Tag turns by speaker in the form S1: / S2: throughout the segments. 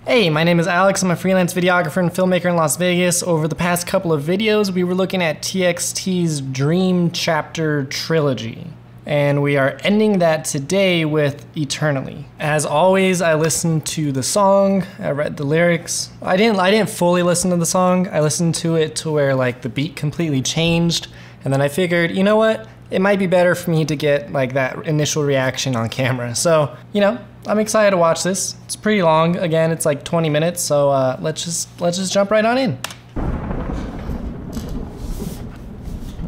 S1: Hey, my name is Alex. I'm a freelance videographer and filmmaker in Las Vegas. Over the past couple of videos, we were looking at TXT's Dream Chapter trilogy. And we are ending that today with Eternally. As always, I listened to the song, I read the lyrics. I didn't fully listen to the song. I listened to it to where like the beat completely changed. And then I figured, you know what? It might be better for me to get like that initial reaction on camera. So, you know, I'm excited to watch this. It's pretty long. Again, it's like 20 minutes. So let's just jump right on in.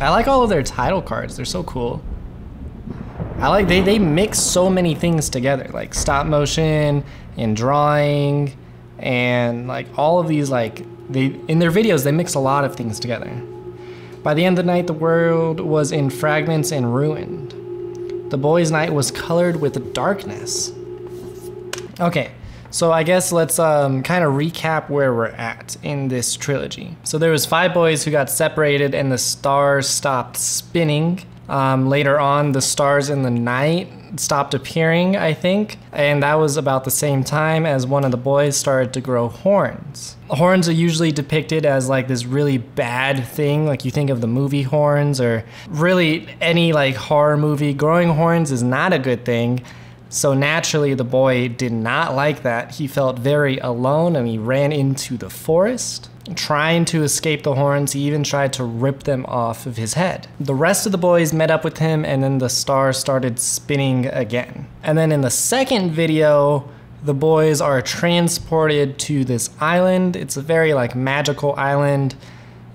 S1: I like all of their title cards. They're so cool. I like they mix so many things together, like stop motion and drawing and like all of these, like in their videos they mix a lot of things together. By the end of the night, the world was in fragments and ruined. The boys' night was colored with darkness. Okay, so I guess let's kind of recap where we're at in this trilogy. So there was 5 boys who got separated and the stars stopped spinning. Later on, the stars in the night stopped appearing, I think, and that was about the same time as one of the boys started to grow horns. Horns are usually depicted as like this really bad thing, like you think of the movie Horns or really any like horror movie. Growing horns is not a good thing. So naturally the boy did not like that. He felt very alone and he ran into the forest. Trying to escape the horns, he even tried to rip them off of his head. The rest of the boys met up with him and then the stars started spinning again. And then in the second video, the boys are transported to this island. It's a very like magical island.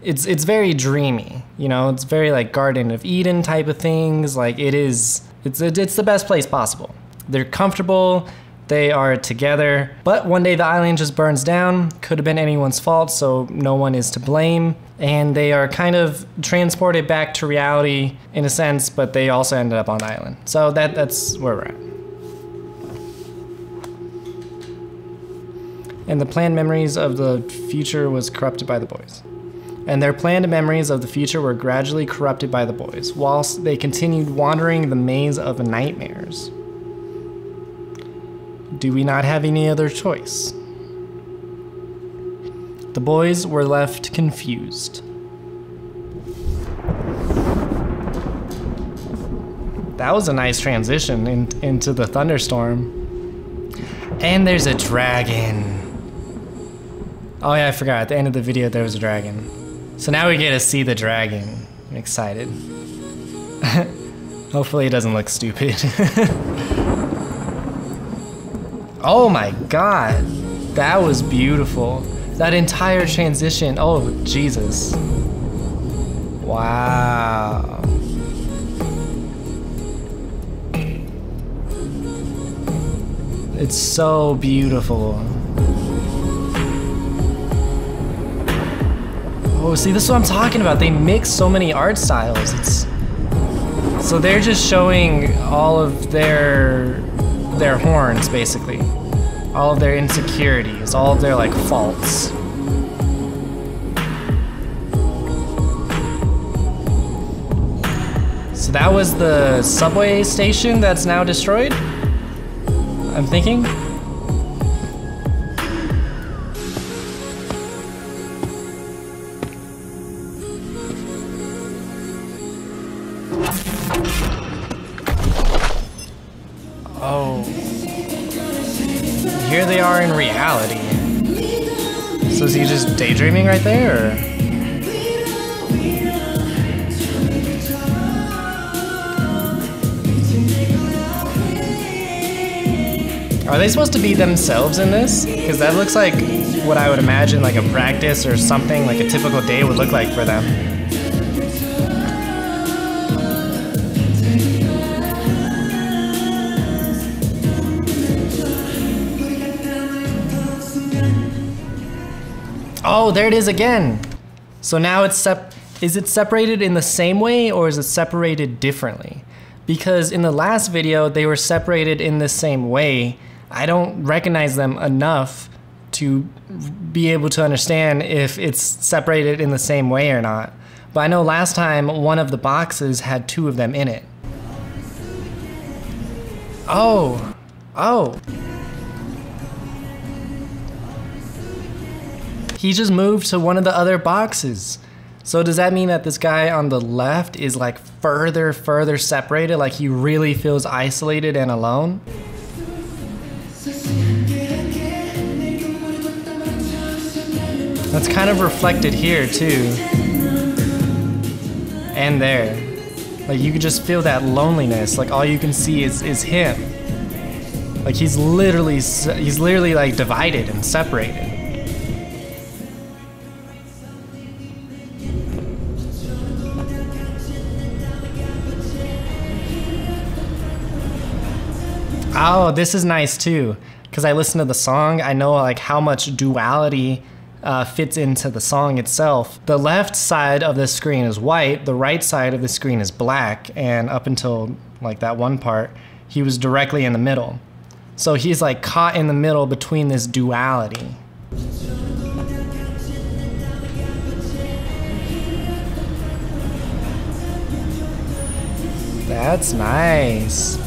S1: It's very dreamy, you know, it's very like Garden of Eden type of things. Like it's the best place possible. They're comfortable. They are together, but one day the island just burns down. Could have been anyone's fault, so no one is to blame. And they are kind of transported back to reality in a sense, but they also ended up on the island. So that's where we're at. And the planned memories of the future was corrupted by the boys. And their planned memories of the future were gradually corrupted by the boys, whilst they continued wandering the maze of nightmares. Do we not have any other choice? The boys were left confused. That was a nice transition into the thunderstorm. And there's a dragon. Oh yeah, I forgot. At the end of the video, there was a dragon. So now we get to see the dragon. I'm excited. Hopefully it doesn't look stupid. Oh my god, that was beautiful. That entire transition, oh Jesus. Wow. It's so beautiful. Oh, see, this is what I'm talking about. They mix so many art styles. So they're just showing all of their horns, basically. All of their insecurities, all of their like faults. So that was the subway station that's now destroyed, I'm thinking. Oh. Here they are in reality. So is he just daydreaming right there? Or? Are they supposed to be themselves in this? Because that looks like what I would imagine like a practice or something, like a typical day would look like for them. Oh, there it is again. So now is it separated in the same way or is it separated differently? Because in the last video, they were separated in the same way. I don't recognize them enough to be able to understand if it's separated in the same way or not. But I know last time one of the boxes had 2 of them in it. Oh. He just moved to one of the other boxes. So does that mean that this guy on the left is like further separated? Like he really feels isolated and alone? That's kind of reflected here too. And there. Like you could just feel that loneliness. Like all you can see is him. Like he's literally like divided and separated. Oh, this is nice too, because I listen to the song. I know like how much duality fits into the song itself. The left side of the screen is white, the right side of the screen is black, and up until like that one part, he was directly in the middle. So he's like caught in the middle between this duality. That's nice.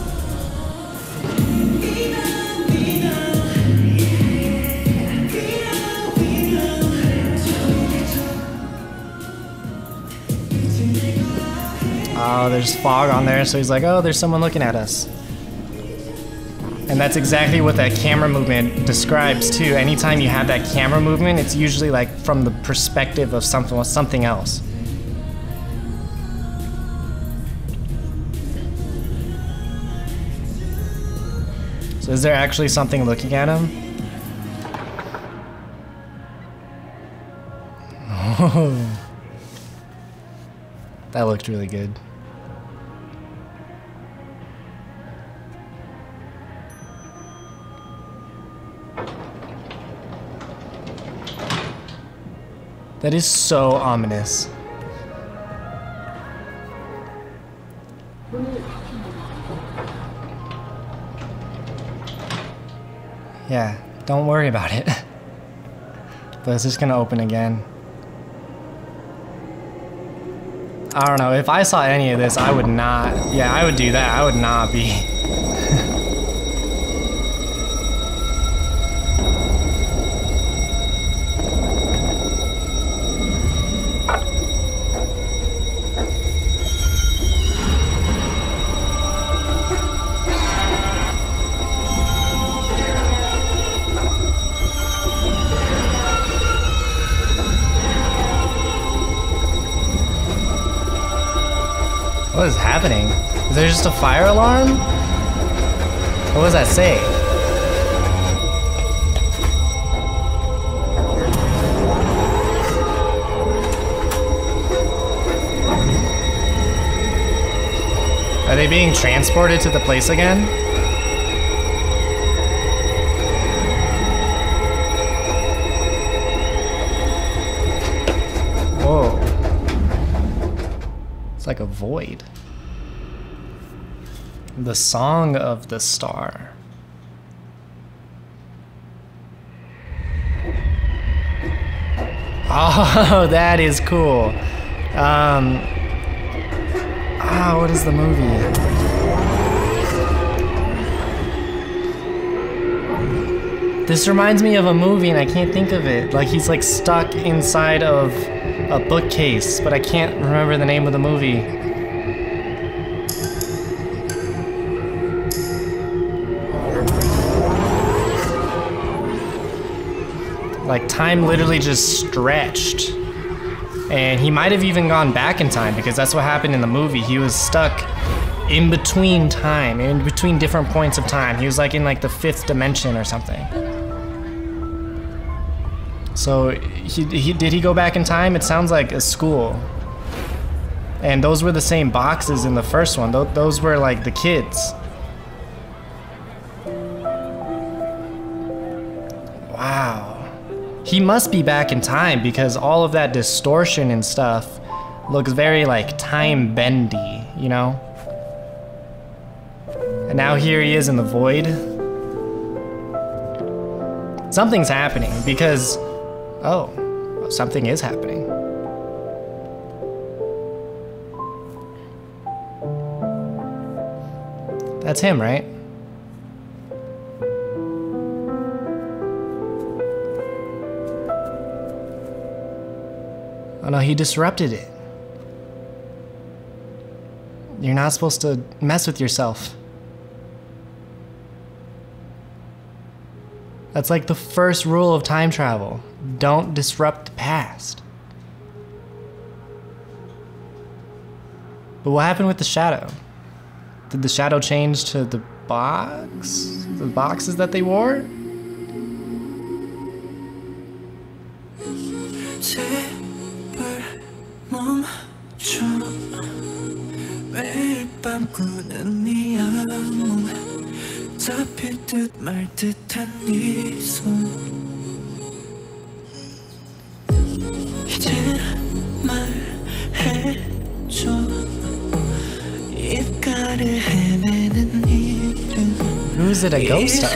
S1: Oh, there's fog on there, so he's like, oh, there's someone looking at us. And that's exactly what that camera movement describes too. Anytime you have that camera movement, it's usually like from the perspective of something else. So is there actually something looking at him? Oh. That looked really good. That is so ominous. Yeah, don't worry about it. But it's just gonna open again. I don't know, if I saw any of this, I would not, yeah, I would do that. I would not be. What is happening? Is there just a fire alarm? What does that say? Are they being transported to the place again? Whoa. It's like a void. The Song of the Star. Oh, that is cool. What is the movie? This reminds me of a movie and I can't think of it. Like he's like stuck inside of a bookcase, but I can't remember the name of the movie. Like time literally just stretched. And he might have even gone back in time because that's what happened in the movie. He was stuck in between time, in between different points of time. He was like in like the 5th dimension or something. So did he go back in time? It sounds like a school. And those were the same boxes in the first one. Those were like the kids. Wow. He must be back in time because all of that distortion and stuff looks very like time bendy, you know? And now here he is in the void. Something's happening because, oh, something is happening. That's him, right? Oh no, he disrupted it. You're not supposed to mess with yourself. That's like the first rule of time travel. Don't disrupt the past. But what happened with the shadow? Did the shadow change to the box? The boxes that they wore? Who's it a ghost of?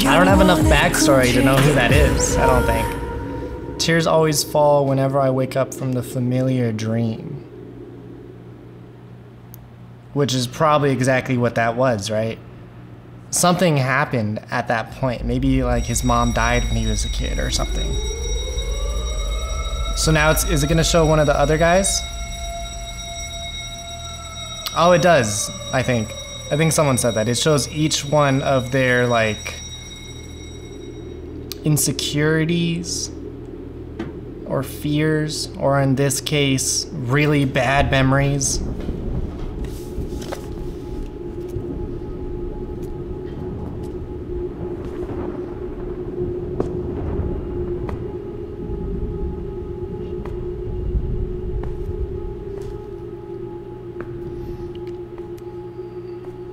S1: I don't have enough backstory to know who that is, I don't think. Tears always fall whenever I wake up from the familiar dream. Which is probably exactly what that was, right? Something happened at that point. Maybe like his mom died when he was a kid or something. So now is it gonna show one of the other guys? Oh, it does, I think. I think someone said that. It shows each one of their like insecurities or fears, or in this case, really bad memories.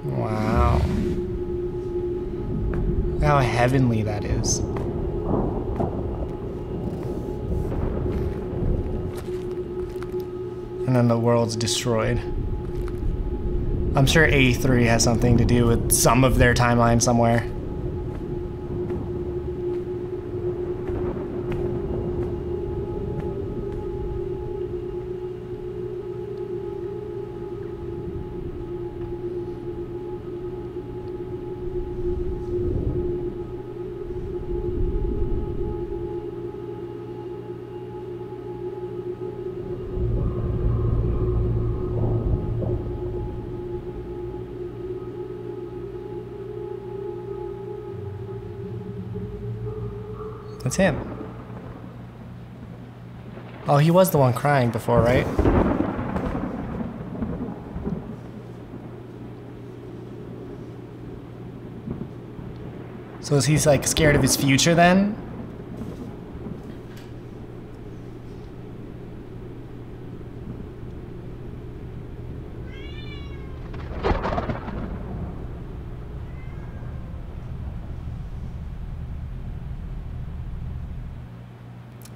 S1: Wow. How heavenly that is. And then the world's destroyed. I'm sure A3 has something to do with some of their timeline somewhere. That's him. Oh, he was the one crying before, right? So is he like scared of his future then?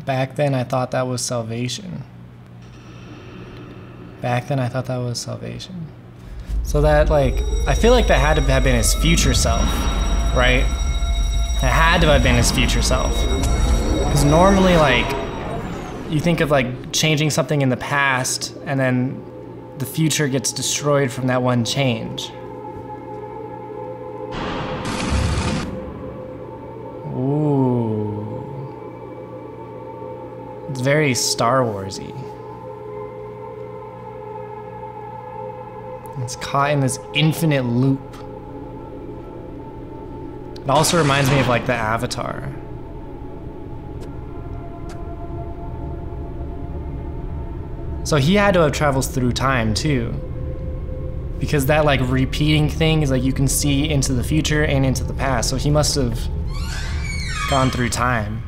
S1: Back then I thought that was salvation. Back then I thought that was salvation. So that like, I feel like that had to have been his future self, right? It had to have been his future self. Because normally like, you think of like changing something in the past and then the future gets destroyed from that one change. Ooh. It's very Star Wars-y. It's caught in this infinite loop. It also reminds me of like the Avatar. So he had to have traveled through time too. Because that like repeating thing is like you can see into the future and into the past. So he must have gone through time.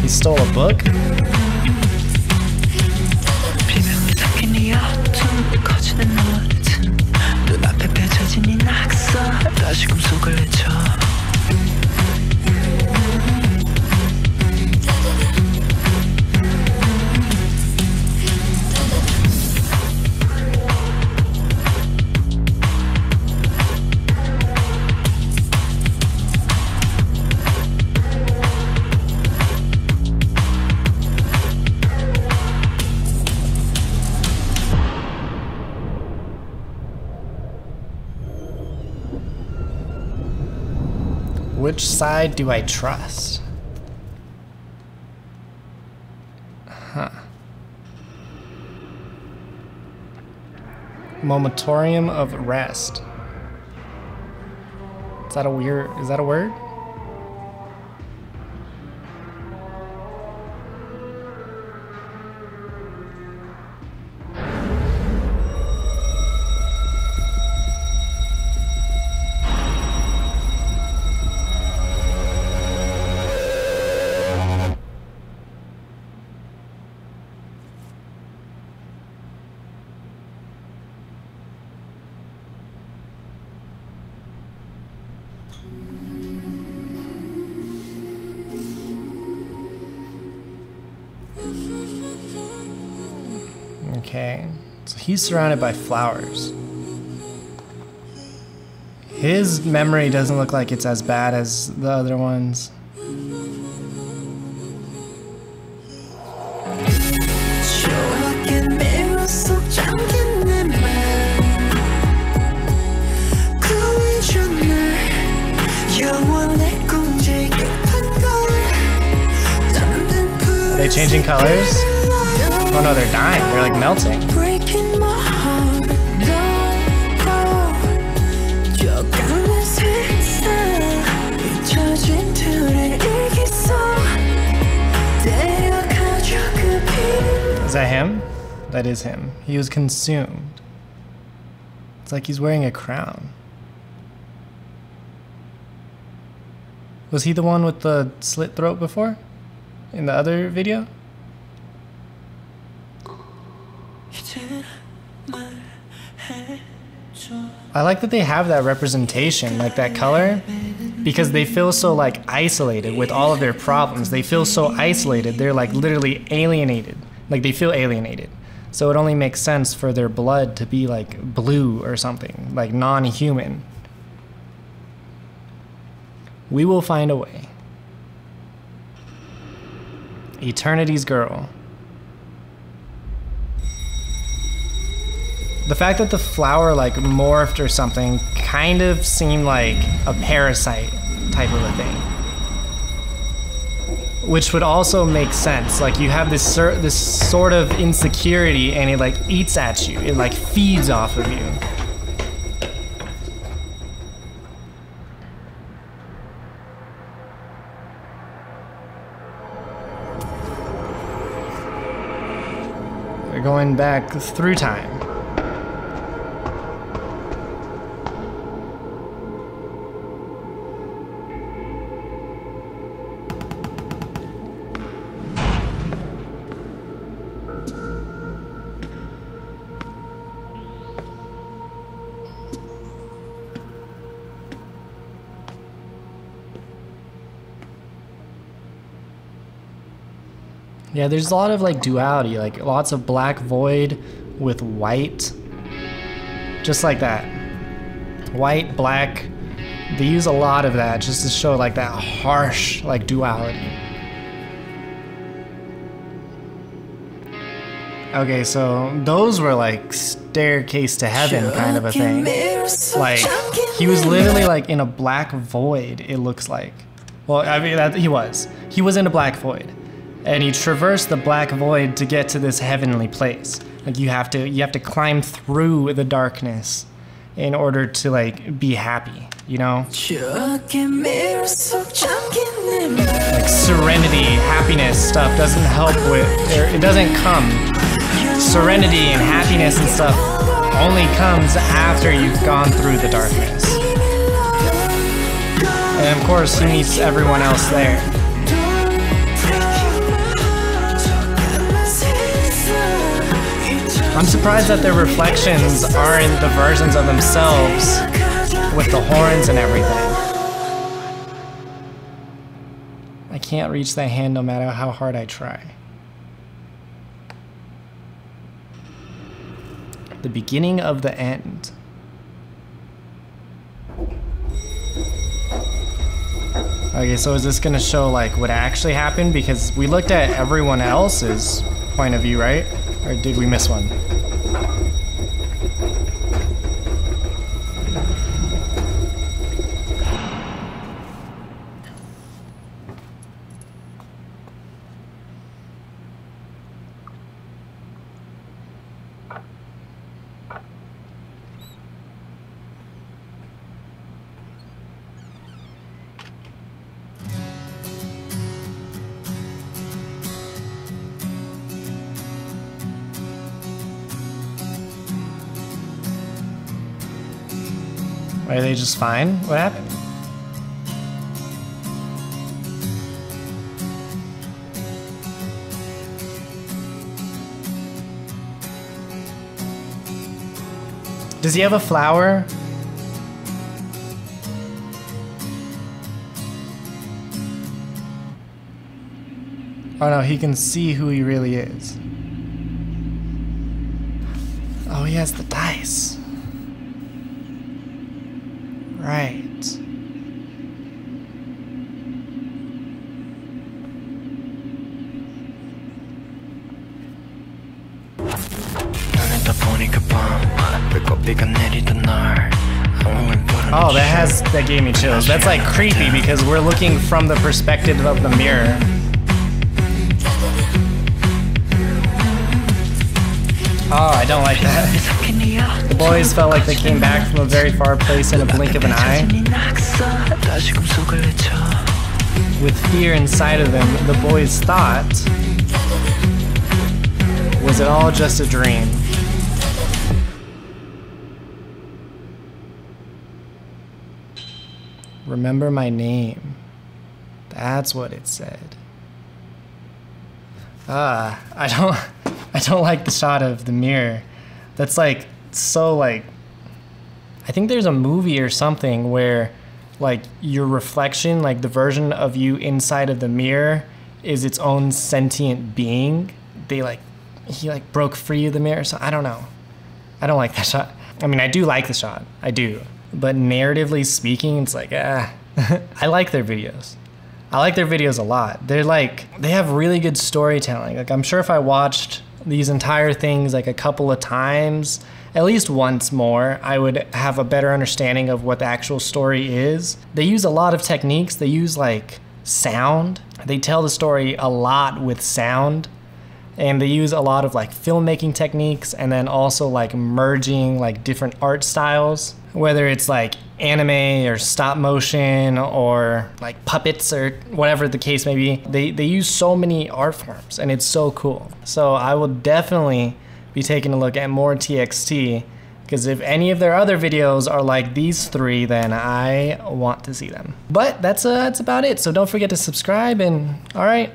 S1: He stole a book? which side do I trust? Huh. Momatorium of rest. Is that a word? Okay, so he's surrounded by flowers. His memory doesn't look like it's as bad as the other ones. Are they changing colors? Oh no, they're dying. They're like melting. Is that him? That is him. He was consumed. It's like he's wearing a crown. Was he the one with the slit throat before? In the other video? I like that they have that representation, like that color, because they feel so like isolated with all of their problems. They feel so isolated. They're like literally alienated. Like they feel alienated. So it only makes sense for their blood to be like blue or something, like non-human. We will find a way. Eternity's girl. The fact that the flower like morphed or something kind of seemed like a parasite type of a thing. Which would also make sense. Like you have this sort of insecurity and it like eats at you. It like feeds off of you. We're going back through time. Yeah, there's a lot of like duality, like lots of black void with white, just like that. White, black, they use a lot of that just to show like that harsh like duality. Okay, so those were like staircase to heaven kind of a thing. Like he was literally like in a black void, it looks like. Well, I mean, he was in a black void. And you traverse the black void to get to this heavenly place. Like you have to climb through the darkness in order to like be happy, you know? Like serenity, happiness stuff doesn't help with, it doesn't come. Serenity and happiness and stuff only comes after you've gone through the darkness. And of course he meets everyone else there. I'm surprised that their reflections aren't the versions of themselves with the horns and everything. I can't reach that hand no matter how hard I try. The beginning of the end. Okay, so is this gonna show like what actually happened? Because we looked at everyone else's point of view, right? Or did we miss one? Are they just fine? What happened? Does he have a flower? Oh no, he can see who he really is. Oh, he has the dice. Right. Oh, that gave me chills. That's like creepy because we're looking from the perspective of the mirror. Oh, I don't like that. The boys felt like they came back from a very far place in a blink of an eye. With fear inside of them, the boys thought, was it all just a dream? Remember my name. That's what it said. I don't like the shot of the mirror. That's like so like, I think there's a movie or something where like your reflection, like the version of you inside of the mirror is its own sentient being. He like broke free of the mirror, so I don't know. I don't like that shot. I mean, I do like the shot, I do. But narratively speaking, it's like, I like their videos. I like their videos a lot. They have really good storytelling. Like I'm sure if I watched these entire things like a couple of times, at least once more, I would have a better understanding of what the actual story is. They use a lot of techniques. They use like sound. They tell the story a lot with sound. And they use a lot of like filmmaking techniques and then also like merging like different art styles, whether it's like anime or stop motion or like puppets or whatever the case may be. They use so many art forms and it's so cool. So I will definitely be taking a look at more TXT because if any of their other videos are like these three, then I want to see them. But that's about it. So don't forget to subscribe and all right.